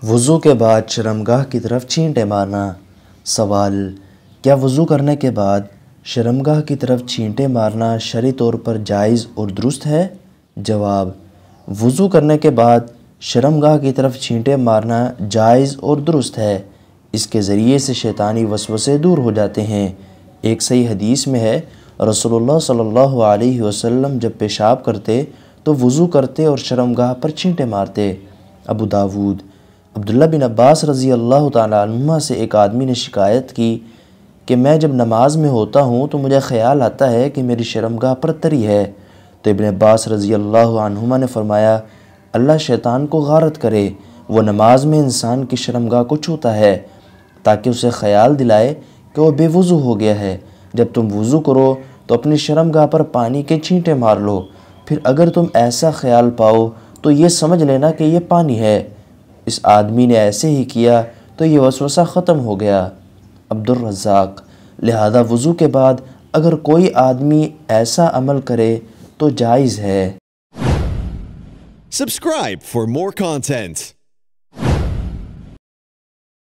وضو کے بعد شرمگاہ کی طرف چھینٹے مارنا۔ سوال: کیا وضو کرنے کے بعد شرمگاہ کی طرف چھینٹے مارنا شرعی طور پر جائز اور درست ہے؟ جواب: وضو کرنے کے بعد شرمگاہ کی طرف چھینٹے مارنا جائز اور درست ہے۔ اس کے ذریعے سے شیطانی وسوسے دور ہو جاتے ہیں۔ ایک صحیح حدیث میں ہے، رسول اللہ صلی اللہ علیہ وسلم جب پیشاب کرتے تو وضو کرتے اور شرمگاہ پر چھینٹے مارتے۔ ابو داود۔ عبداللہ بن عباس رضی اللہ تعالیٰ عنہما سے ایک آدمی نے شکایت کی کہ میں جب نماز میں ہوتا ہوں تو مجھے خیال آتا ہے کہ میری شرمگاہ پر تری ہے، تو ابن عباس رضی اللہ عنہما نے فرمایا، اللہ شیطان کو غارت کرے، وہ نماز میں انسان کی شرمگاہ کو چھوتا ہے تاکہ اسے خیال دلائے کہ وہ بے وضو ہو گیا ہے۔ جب تم وضو کرو تو اپنی شرمگاہ پر پانی کے چھینٹے مار لو، پھر اگر تم ایسا خیال پاؤ تو یہ سمجھ لینا کہ یہ پانی ہے۔ اس آدمی نے ایسے ہی کیا تو یہ وسوسہ ختم ہو گیا۔ عبدالرزاق۔ لہذا وضو کے بعد اگر کوئی آدمی ایسا عمل کرے تو جائز ہے۔ Subscribe for more content.